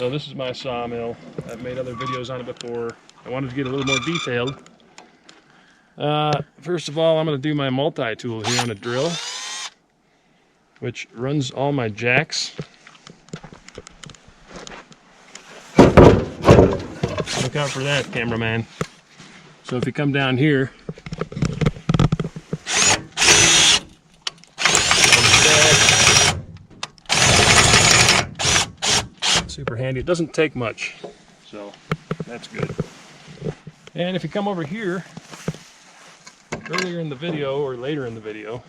So this is my sawmill. I've made other videos on it before. I wanted to get a little more detailed. First of all, I'm going to do my multi-tool here on a drill, which runs all my jacks. Look out for that, cameraman. So if you come down here, super handy. It doesn't take much, so that's good. And if you come over here, earlier in the video or later in the video,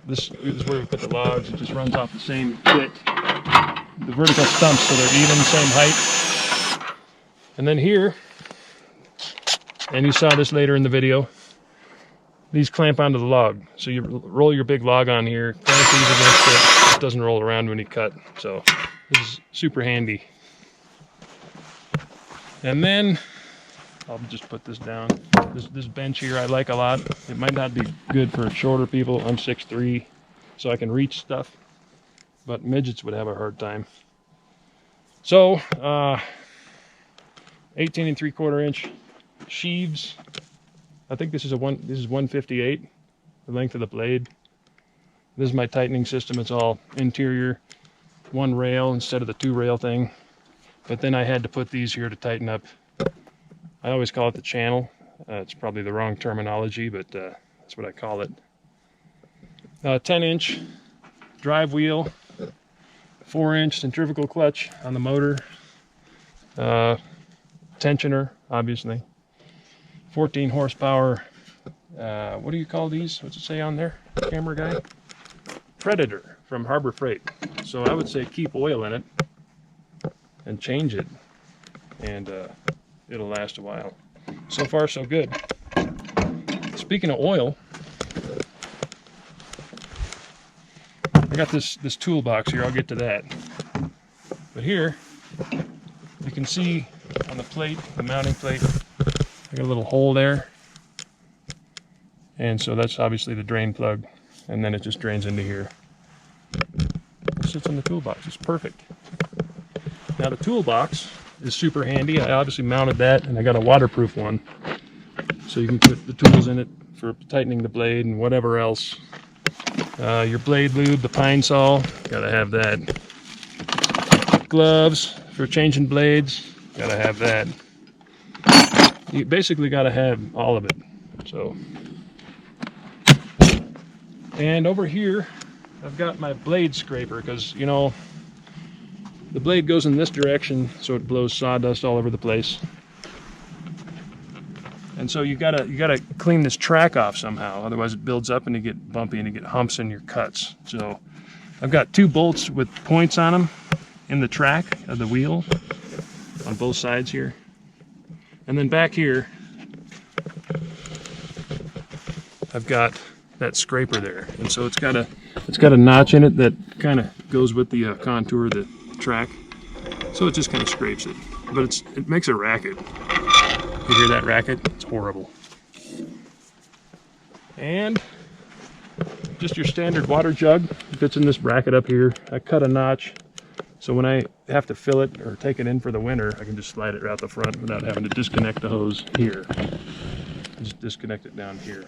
this is where we put the logs. It just runs off the same bit, the vertical stumps, so they're even, same height. And then here, and you saw this later in the video, these clamp onto the log. So you roll your big log on here, clamp these against it. It doesn't roll around when you cut. So this is super handy. And then I'll just put this down. This bench here I like a lot. It might not be good for shorter people. I'm 6'3", so I can reach stuff, but midgets would have a hard time. So 18 3/4 inch sheaves. I think this is 158, the length of the blade. This is my tightening system. It's all interior, one rail instead of the two rail thing. But then I had to put these here to tighten up. I always call it the channel. It's probably the wrong terminology, but that's what I call it. 10-inch drive wheel, 4-inch centrifugal clutch on the motor, tensioner, obviously. 14 horsepower, what do you call these? What's it say on there, camera guy? Predator from Harbor Freight. So I would say keep oil in it and change it, and it'll last a while. So far, so good. Speaking of oil, I got this toolbox here. I'll get to that. But here, you can see on the plate, the mounting plate, I got a little hole there, and so that's obviously the drain plug, and then it just drains into here. It sits in the toolbox. It's perfect. Now the toolbox is super handy. I obviously mounted that, and I got a waterproof one, so you can put the tools in it for tightening the blade and whatever else. Your blade lube, the pine saw, gotta have that. Gloves for changing blades, gotta have that. You basically got to have all of it. So, and over here I've got my blade scraper, because you know the blade goes in this direction, so it blows sawdust all over the place. And so you gotta clean this track off somehow, otherwise it builds up and you get bumpy and you get humps in your cuts. So I've got 2 bolts with points on them in the track of the wheel on both sides here. And then back here, I've got that scraper there, and so it's got a notch in it that kind of goes with the contour of the track. So it just kind of scrapes it, but it makes a racket. You hear that racket? It's horrible. And just your standard water jug fits in this bracket up here. I cut a notch, so when I have to fill it or take it in for the winter, I can just slide it right out the front without having to disconnect the hose here. Just disconnect it down here.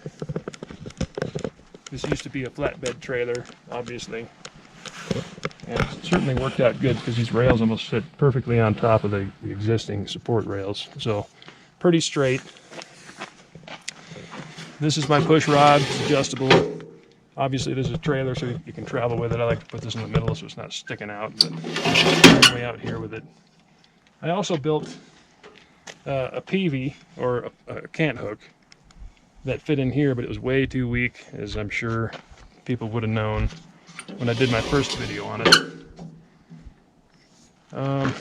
This used to be a flatbed trailer, obviously. And it certainly worked out good because these rails almost fit perfectly on top of the existing support rails. So, pretty straight. This is my push rod, it's adjustable. Obviously this is a trailer, so you can travel with it. I like to put this in the middle so it's not sticking out, but I'm way out here with it. I also built a PV, or a cant hook, that fit in here, but it was way too weak, as I'm sure people would have known when I did my first video on it. I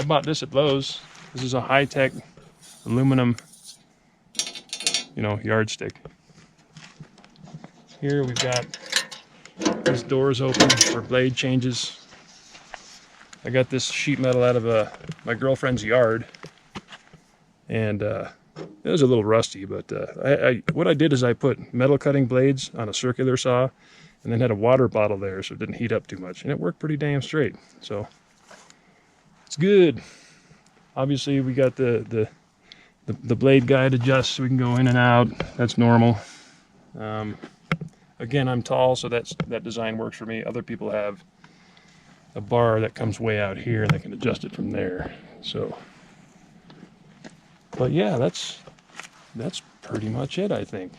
bought this at B.L.O.A.T. This is a high-tech aluminum, yardstick. Here we've got these doors open for blade changes. I got this sheet metal out of my girlfriend's yard, and it was a little rusty, but what I did is I put metal cutting blades on a circular saw and then had a water bottle there so it didn't heat up too much, and it worked pretty damn straight. So it's good. Obviously we got the blade guide adjusts so we can go in and out. That's normal. Again, I'm tall, so that design works for me. Other people have a bar that comes way out here and they can adjust it from there. So, but yeah, that's pretty much it, I think.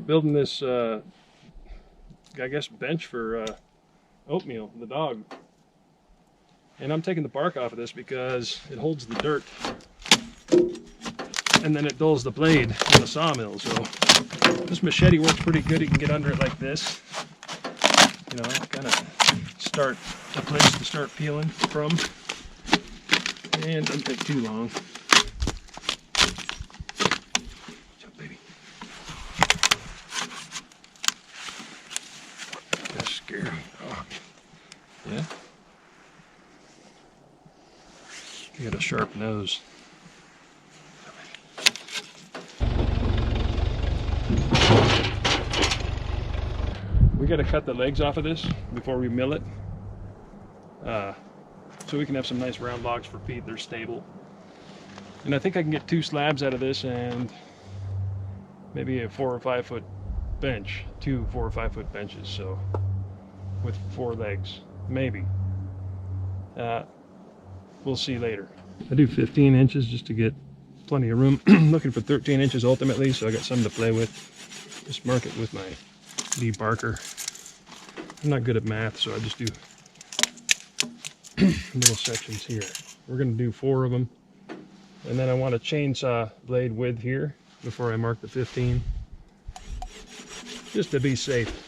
Building this, I guess, bench for Oatmeal, the dog. And I'm taking the bark off of this because it holds the dirt. And then it dulls the blade in the sawmill. So this machete works pretty good. You can get under it like this. You know, kind of start a place to start peeling from. And doesn't take too long. Scary. Oh. Yeah. You got a sharp nose. We got to cut the legs off of this before we mill it, so we can have some nice round logs for feet. They're stable, and I think I can get 2 slabs out of this and maybe a 4 or 5 foot bench, 2 4 or 5 foot benches. So. With 4 legs, maybe. We'll see later. I do 15 inches just to get plenty of room. Looking for 13 inches ultimately, so I got something to play with. Just mark it with my Lee Barker. I'm not good at math, so I just do little sections here. We're going to do 4 of them. And then I want a chainsaw blade width here before I mark the 15. Just to be safe.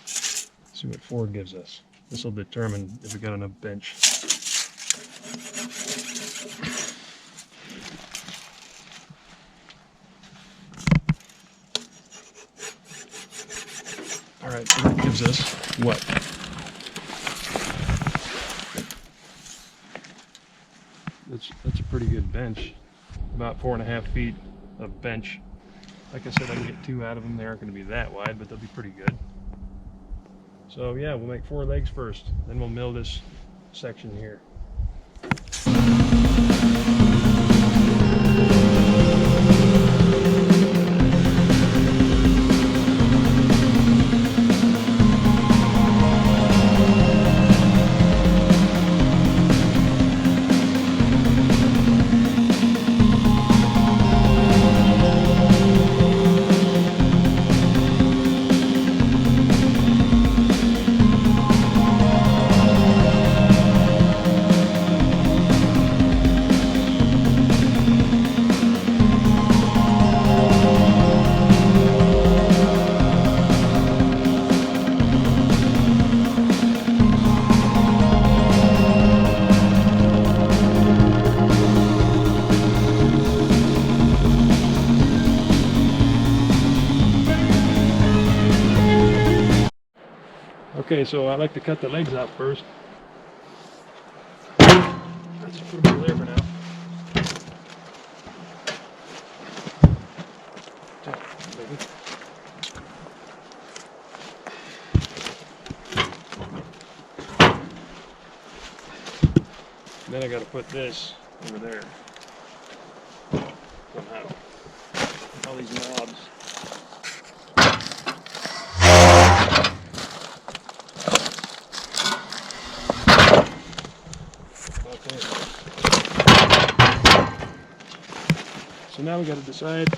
See what 4 gives us. This will determine if we got enough bench. All right, so that gives us what? That's a pretty good bench. About 4.5 feet of bench. Like I said, I can get 2 out of them. They aren't going to be that wide, but they'll be pretty good. So yeah, we'll make 4 legs first, then we'll mill this section here. Okay, so I like to cut the legs out first. Let's put them over there for now. Then I got to put this over there somehow. All these knobs. So now we got to decide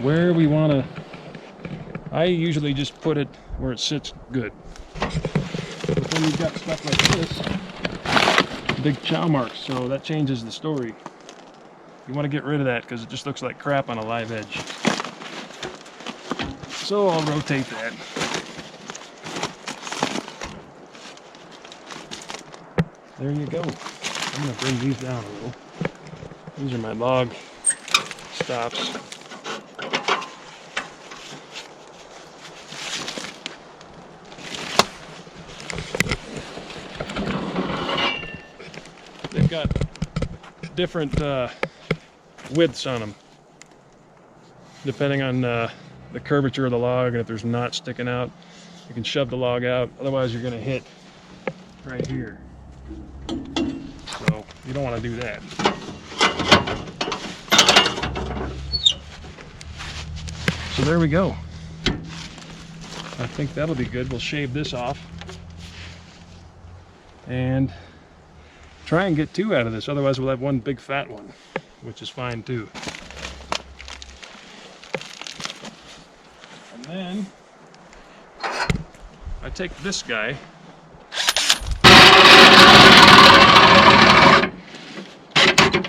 where we want to. I usually just put it where it sits good. But when you've got stuff like this, big chow marks, so that changes the story. You want to get rid of that because it just looks like crap on a live edge. So I'll rotate that. There you go. I'm going to bring these down a little. These are my log stops. They've got different widths on them, depending on the curvature of the log, and if there's knots sticking out, you can shove the log out. Otherwise, you're going to hit right here. So you don't want to do that. So there we go. I think that'll be good. We'll shave this off and try and get 2 out of this. Otherwise, we'll have one big fat one, which is fine too. And then I take this guy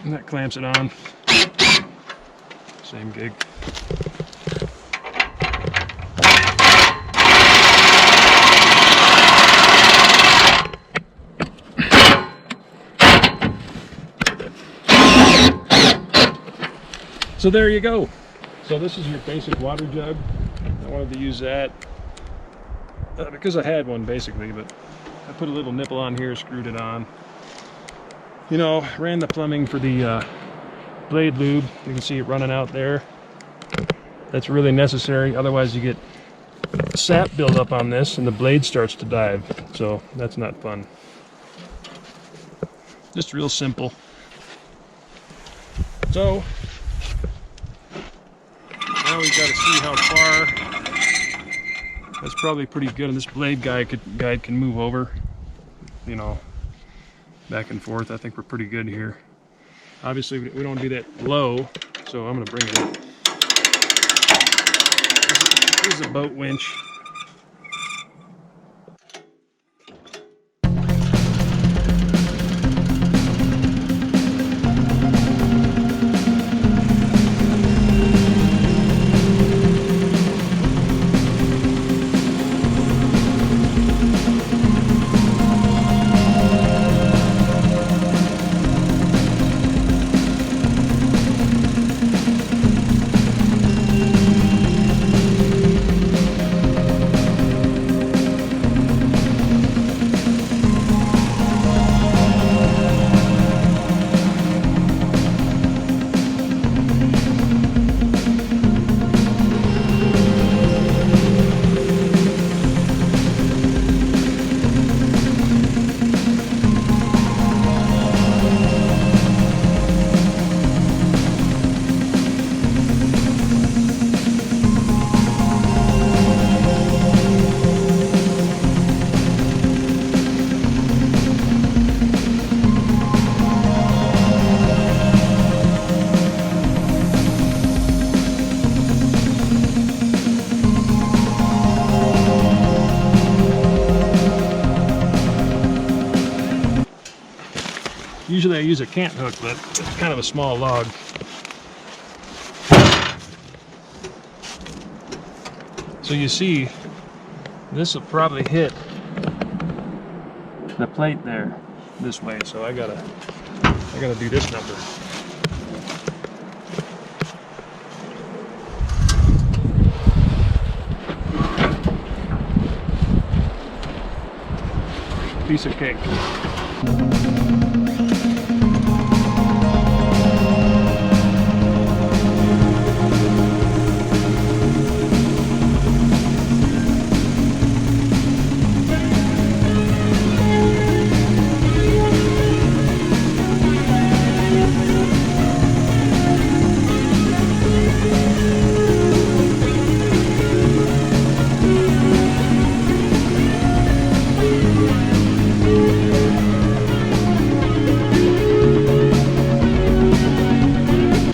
and that clamps it on. Same gig. So there you go. So this is your basic water jug. I wanted to use that because I had one basically, but I put a little nipple on here, screwed it on. You know, ran the plumbing for the blade lube. You can see it running out there. That's really necessary. Otherwise you get sap buildup on this and the blade starts to dive. So that's not fun. Just real simple. So now we've got to see how far. That's probably pretty good, and this blade guide can move over, you know, back and forth. I think we're pretty good here. Obviously, we don't want to be that low, so I'm going to bring it up. This is a boat winch. Usually I use a cant hook, but it's kind of a small log. So you see, this will probably hit the plate there this way. So I gotta do this number. Piece of cake.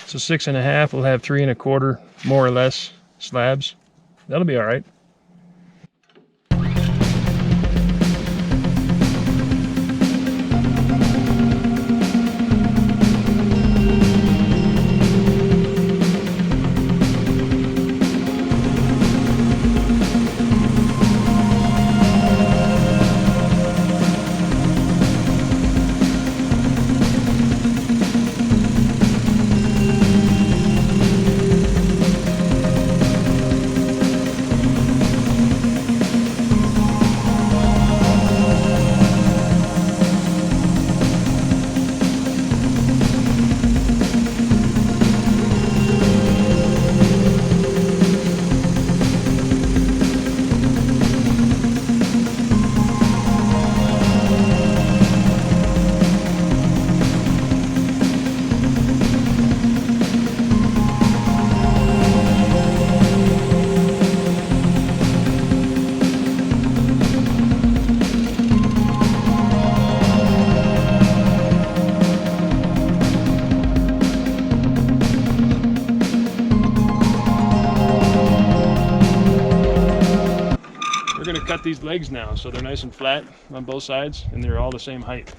So 6.5, we'll have 3 1/4, more or less, slabs. That'll be all right. cut these legs now, so they're nice and flat on both sides, and they're all the same height.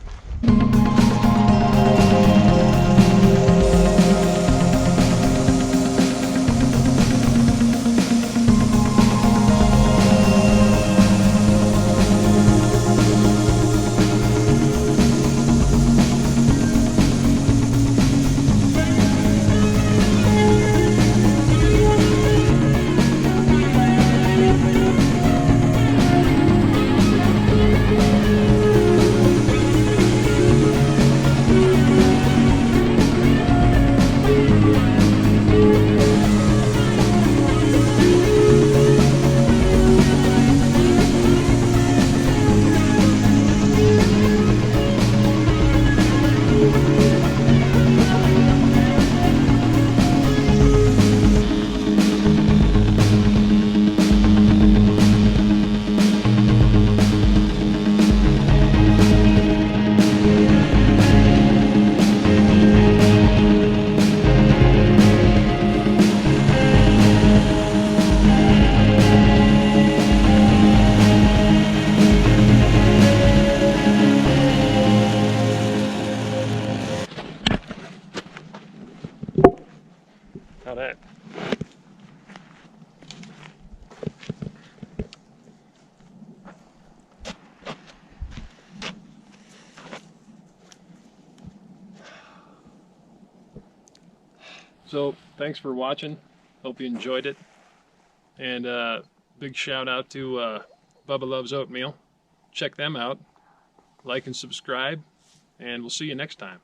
How that? So thanks for watching. Hope you enjoyed it. And big shout out to Bubba Loves Oatmeal. Check them out. Like and subscribe. And we'll see you next time.